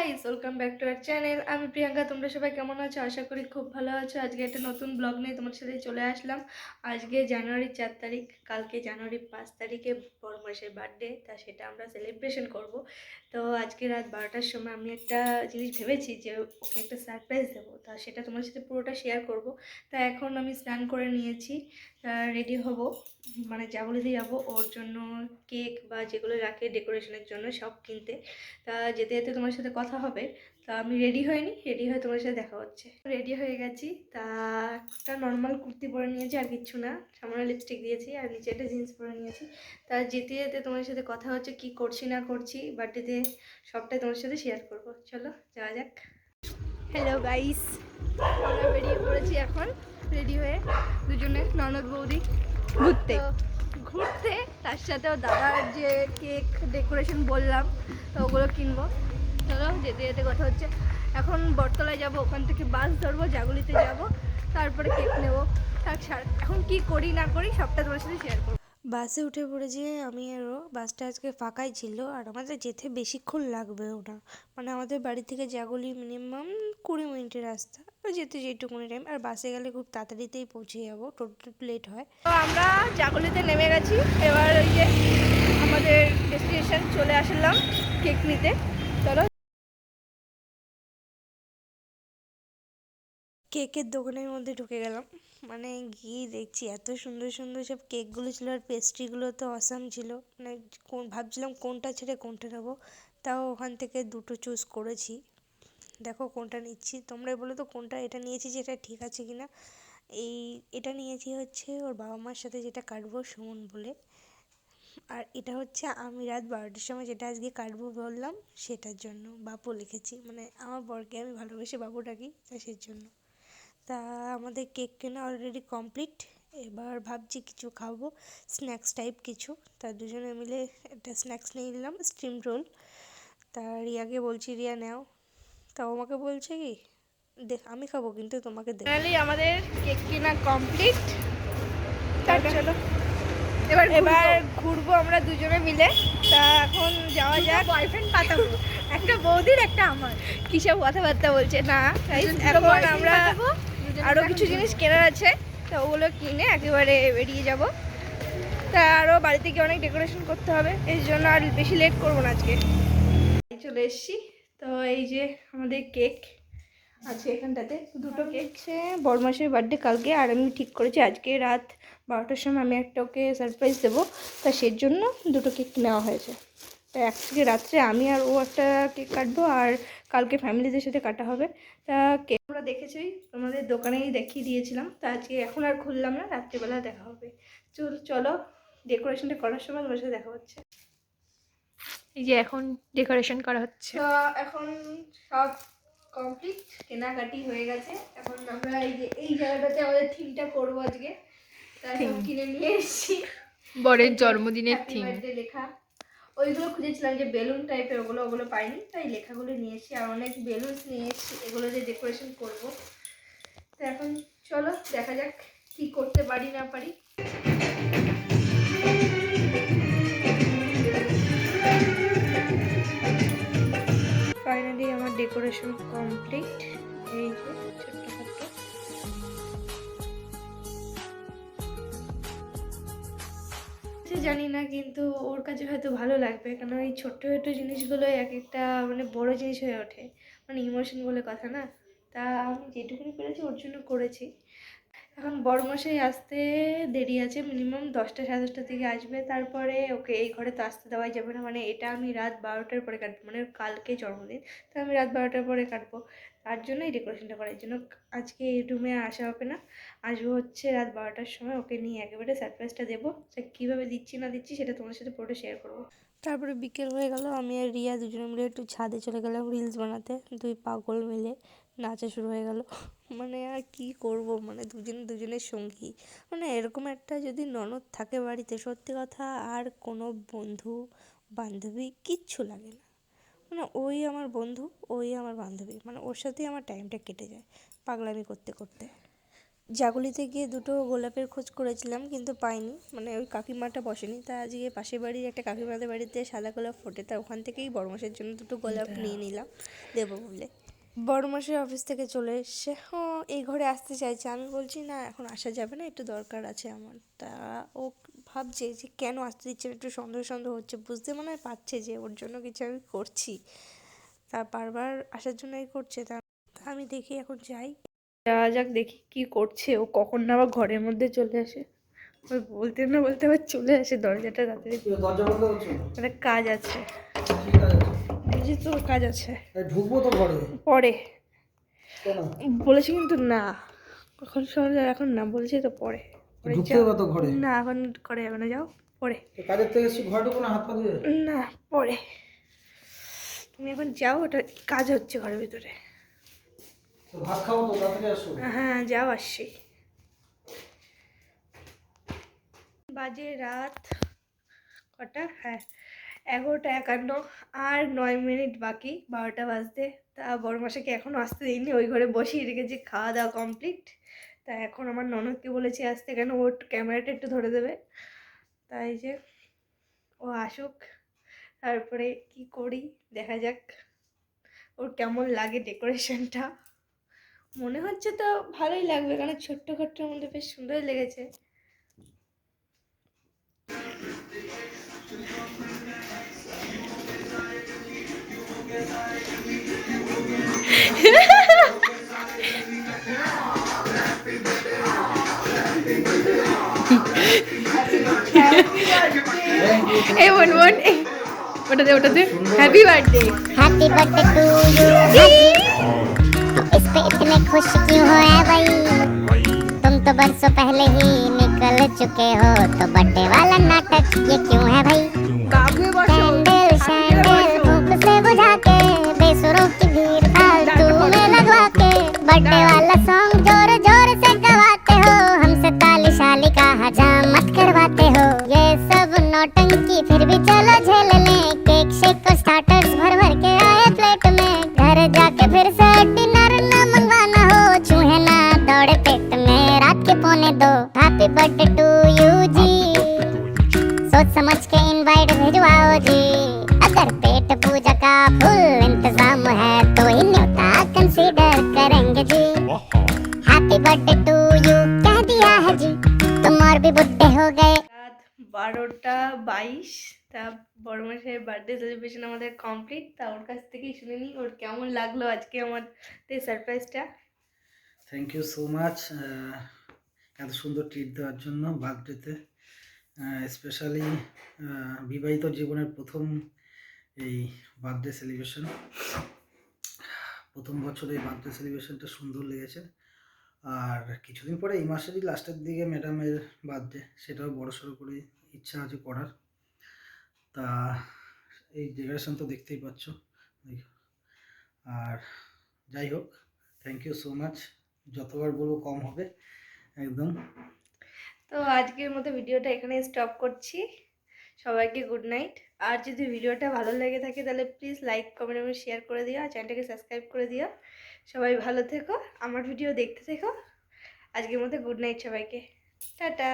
Guys, welcome back to our channel. আমি প্রিয়াঙ্কা। তোমরা সবাই কেমন আছো? আশা করি খুব ভালো আছো। আজকে একটা নতুন ব্লগ নিয়ে তোমার সাথে চলে আসলাম। আজকে জানুয়ারির 4 তারিখ, কালকে জানুয়ারির 5 তারিখে বড় মাসের বার্থডে। তা সেটা আমরা সেলিব্রেশন করব। তো আজকে রাত 12টার সময় আমি একটা জিনিস ভেবেছি যে ওকে একটা সারপ্রাইজ দেবো। তা সেটা তোমার সাথে পুরোটা শেয়ার করব। তা এখন আমি স্নান করে নিয়েছি, রেডি হব, মানে যাগুলিতে যাবো ওর জন্য কেক বা যেগুলো রাখে ডেকোরেশনের জন্য সব কিনতে। তা যেতে যেতে তোমার সাথে কথা হবে। তা আমি রেডি হয়নি, রেডি হয়ে তোমার সাথে দেখা হচ্ছে। রেডি হয়ে গেছি। তা একটা নর্মাল কুর্তি পরে নিয়েছি, আর কিচ্ছু না, সামনে লিপস্টিক দিয়েছি আর নিচে একটা জিন্স পরে নিয়েছি। তা যেতে যেতে তোমার সাথে কথা হচ্ছে, কি করছি না করছি বার্থডেতে সবটাই তোমার সাথে শেয়ার করব। চলো যাওয়া যাক। হ্যালো গাইস, আমরা বেরিয়ে পড়েছি এখন রেডি হয়ে, দুজনে ননদ বৌদি ঘুরতে ঘুরতে। তার সাথেও দাদার যে কেক ডেকোরেশন বললাম, তো ওগুলো কিনবো। চলো যেতে যেতে কথা হচ্ছে। এখন বটতলায় যাব, ওখান থেকে বাস ধরবো, জাগুলিতে যাব, তারপরে কেক নেবো। এখন কি করি না করি সবটা তোমার সাথে শেয়ার করবো। বাসে উঠে পড়েছি আমি আরও। বাসটা আজকে ফাঁকাই ছিল আর আমাদের যেতে বেশিক্ষণ লাগবেও না। মানে আমাদের বাড়ি থেকে জাগুলি মিনিমাম 20 মিনিটের রাস্তা, যেতে যেটুকুনি টাইম। আর বাসে গেলে খুব তাড়াতাড়িতেই পৌঁছে যাবো, টোটো লেট হয়। তো আমরা জাগুলিতে নেমে গেছি। এবার ওই যে আমাদের ডেস্টিনেশন চলে আসলাম কেক নিতে। চলো। কেকের দোকানের মধ্যে ঢুকে গেলাম। মানে গিয়ে দেখছি এত সুন্দর সুন্দর সব কেকগুলো ছিল, আর পেস্ট্রিগুলো তো অসাম ছিল। মানে ভাবছিলাম কোনটা ছেড়ে কোনটা নেবো, তাও ওখান থেকে দুটো চুজ করেছি। দেখো কোনটা নিচ্ছি, তোমরাই বলো তো কোনটা এটা নিয়েছি যেটা ঠিক আছে কিনা। এটা নিয়েছি হচ্ছে ওর বাবা মার সাথে যেটা কাটবো সুমন বলে। আর এটা হচ্ছে আমি রাত 12টার সময় যেটা আজকে কাটবো বললাম সেটার জন্য বাবু লিখেছি। মানে আমার বরকে আমি ভালোবেসে বাবু ডাকি, তা সেই জন্য। তা আমাদের কেক কেনা অলরেডি কমপ্লিট। এবার ভাবছি কিছু খাবো, স্ন্যাক্স টাইপ কিছু। তা দুজনে মিলে একটা স্ন্যাক্স নিয়ে নিলাম, স্টিম রোল। তা রিয়াকে বলছি রিয়া নাও। তা আমাকে বলছে কি, দেখ আমি খাবো কিন্তু তোমাকে দেবো। ফাইনালি আমাদের কেক কেনা কমপ্লিট। চলো এবার এবার ঘুরবো আমরা দুজনে মিলে। তা এখন যাওয়া যাক। বয়ফ্রেন্ড পাঠাবো, একটা বৌদির একটা আমার। কিসব কথাবার্তা বলছে না। এখন আমরা আরো কিছু জিনিস কেনার আছে, তো ওগুলো কিনে একেবারে বেরিয়ে যাব। তা আরও বাড়িতে গিয়ে অনেক ডেকোরেশন করতে হবে, এই জন্য আর বেশি লেট করবো না আজকে। চলে এসছি। তো এই যে আমাদের কেক আছে এখানটাতে, দুটো কেক। সে বড় মাসের বার্থডে কালকে, আর আমি ঠিক করেছি আজকে রাত 12টার সময় আমি একটা ওকে সারপ্রাইজ দেবো। তা সের জন্য দুটো কেক নেওয়া হয়েছে। তা আজকে রাত্রে আমি আর ও একটা কেক কাটবো, আর কালকে ফ্যামিলিদের সাথে কাটা হবে। তা কেক আমরা দেখেছি, আমাদের দোকানেই দেখিয়ে দিয়েছিলাম। তা আজকে এখন আর খুললাম না, রাত্রিবেলা দেখা হবে। চলো ডেকোরেশনটা করার সময় তোমার সাথে দেখা হচ্ছে। এই যে এখন ডেকোরেশন করা হচ্ছে। তো এখন সব কমপ্লিট, কেনাকাটি হয়ে গেছে। এখন আমরা এই জায়গাটাতে আমাদের থিমটা করবো আজকে। তাই সব কিনে নিয়ে এসেছি। বরের জন্মদিনের হ্যাপি থিম। বার্থডে লেখা, ওইগুলো খুঁজেছিলাম যে বেলুন টাইপের, ওগুলো পাইনি, তাই লেখাগুলো নিয়ে এসেছি। আর অনেক বেলুন নিয়ে এসেছি, এগুলো দিয়ে ডেকোরেশন করবো। তো এখন চলো দেখা যাক কি করতে পারি না পারি। ফাইনালি আমার ডেকোরেশন কমপ্লিট। এই যে ছোট্টখাট্টো। জানি না, কিন্তু ওর কাছে হয়তো ভালো লাগবে, কারণ এই ছোট্ট ছোট্ট জিনিসগুলো এক একটা মানে বড় জিনিস হয়ে ওঠে। মানে ইমোশন বলে কথা না। তা আমি যেটুকুনি পেরেছি ওর জন্য করেছি। এখন বড়মশাই আসতে দেরি আছে, মিনিমাম 10টা সাড়ে 10টার দিকে আসবে। তারপরে ওকে এই ঘরে তো আসতে দেওয়াই যাবে না। মানে এটা আমি রাত 12টার পরে কাটবো, মানে কালকে জন্মদিন, তো আমি রাত 12টার পরে কাটবো। তার জন্য এই ডেকোরেশনটা করার জন্য আজকে এই রুমে আসা হবে না। আসবো হচ্ছে রাত 12টার সময়, ওকে নিয়ে একেবারে সারপ্রাইজটা দেবো। সে কীভাবে দিচ্ছি না দিচ্ছি সেটা তোমার সাথে পুরোটা শেয়ার করবো। তারপরে বিকেল হয়ে গেল, আমি আর রিয়া দুজনে মিলে একটু ছাদে চলে গেলাম রিলস বানাতে। দুই পাগল মিলে নাচা শুরু হয়ে গেল। মানে আর কি করব, মানে দুজনের সঙ্গী। মানে এরকম একটা যদি ননদ থাকে বাড়িতে, সত্যি কথা আর কোনো বন্ধু বান্ধবী কিচ্ছু লাগে না। মানে ওই আমার বন্ধু, ওই আমার বান্ধবী, মানে ওর সাথেই আমার টাইমটা কেটে যায় পাগলামি করতে করতে। জাগুলিতে গিয়ে দুটো গোলাপের খোঁজ করেছিলাম কিন্তু পাইনি, মানে ওই কাকিমাটা বসেনি। তা আজকে পাশের বাড়ির একটা কাকিমাদের বাড়িতে সাদা গোলাপ ফোটে, তা ওখান থেকেই বড়মাসের জন্য দুটো গোলাপ নিয়ে নিলাম দেবো বলে। বড়মাসের অফিস থেকে চলে এসছে, এই ঘরে আসতে চাইছে। আমি বলছি না এখন আসা যাবে না, একটু দরকার আছে আমার। তা ও ভাবছে যে কেন আসতে দিচ্ছে না, একটু সন্দেহ সন্দেহ হচ্ছে, বুঝতে মনে হয় পারছে যে ওর জন্য কিছু আমি করছি। তা বারবার আসার জন্যই করছে। তা আমি দেখি এখন যাই। যাওয়া যাক, দেখি কি করছে ও, কখন না আবার ঘরের মধ্যে চলে আসে। ওই বলতে না বলতে আবার চলে আসে, দরজাটা তাড়াতাড়ি। দরজা বন্ধ করছো? একটা কাজ আছে, কি কাজ আছে? বুঝি তো কাজ আছে। ঢুকবো তো ঘরে। পরে কেন? বলেছি কিন্তু না, এখন সকালে এখন না, বলছি তো পরে। পরে ঢুকতে যাও। হবে তো ঘরে। না এখন করে যাবে না, যাও পরে। তো কাজের থেকে এসেছি, ঘরে ঢুকবো না হাত পা ধুয়ে? না পরে, তুমি এখন যাও, ওটা কাজ হচ্ছে ঘরের ভিতরে। তো ভাত খাবো তো, তাড়াতাড়ি আসো। হ্যাঁ যাও, আসছি। বাজে রাত কটা, হ্যাঁ 11:51, আর 9 মিনিট বাকি 12টা বাজতে। তা বড় মাসাকে এখনও আসতে দিইনি, ওই ঘরে বসিয়ে রেখেছি, খাওয়া দাওয়া কমপ্লিট। তা এখন আমার ননদকে বলেছি আসতে, কেন ওর ক্যামেরাটা একটু ধরে দেবে। তাই যে ও আসুক, তারপরে কি করি দেখা যাক, ওর কেমন লাগে ডেকোরেশনটা। মনে হচ্ছে তো ভালোই লাগবে, কারণ ছোট্টখাট্টোর মধ্যে বেশ সুন্দরই লেগেছে। এই বোন ওটাতে happy birthday. Happy birthday to you. इस पे इतने खुश क्यों हो है भाई, तुम तो बरसों पहले ही निकल चुके हो, तो बर्थडे वाला नाटक ये क्यों है भाई। कैंडल शैंडल धूप से बुझा के, बेसुरों की भीड़ फालतू में लगवा के, बर्थडे वाला सॉन्ग जोर जोर से गवाते हो, हमसे ताली शाली का हजामत करवाते हो। ये सब नौटंकी फिर भी चलो झेल लें, केक शेक और स्टार्टर्स भर भर के आए प्लेट में, घर जाके फिर से डिनर न मंगवाना हो, चूहे ना दौड़े पेट में रात के 1:45। हैप्पी बर्थडे टू यू जी, सोच समझ के इनवाइट भिजवाओ जी, अगर पेट पूजा का फुल इंतजाम है तो ही न्योता कंसीडर करेंगे जी। हैप्पी बर्थडे टू यू कह दिया है जी, तुम और भी बुढ़े हो गए। রাত 12:22। তা বড় মাসের বার্থডে সেলিব্রেশন আমাদের কমপ্লিট। তা ওর কাছ থেকেই শুনে নিই ওর কেমন লাগলো আজকে আমাদের সারপ্রাইজটা। থ্যাংক ইউ সো মাচ এত সুন্দর ট্রিট দেওয়ার জন্য বার্থডেতে, স্পেশালি বিবাহিত জীবনের প্রথম এই বার্থডে সেলিব্রেশন, প্রথম বছর এই বার্থডে সেলিব্রেশনটা সুন্দর লেগেছে। আর কিছুদিন পরে এই মাসেরই লাস্টের দিকে ম্যাডামের বার্থডে, সেটাও বড়সড় করে ইচ্ছা আছে করার। তা এই ডেকোরেশন তো দেখতেই পাচ্ছ, আর যাই হোক থ্যাংক ইউ সো মাচ, যতবার বলবো কম হবে একদম। তো আজকের মতো ভিডিওটা এখানে স্টপ করছি। সবাইকে গুড নাইট। আর যদি ভিডিওটা ভালো লেগে থাকে তাহলে প্লিজ লাইক কমেন্ট এবং শেয়ার করে দিও, আর চ্যানেলটাকে সাবস্ক্রাইব করে দিও। সবাই ভালো থেকো, আমার ভিডিও দেখতে থেকো। আজকের মতো গুড নাইট সবাইকে, টাটা।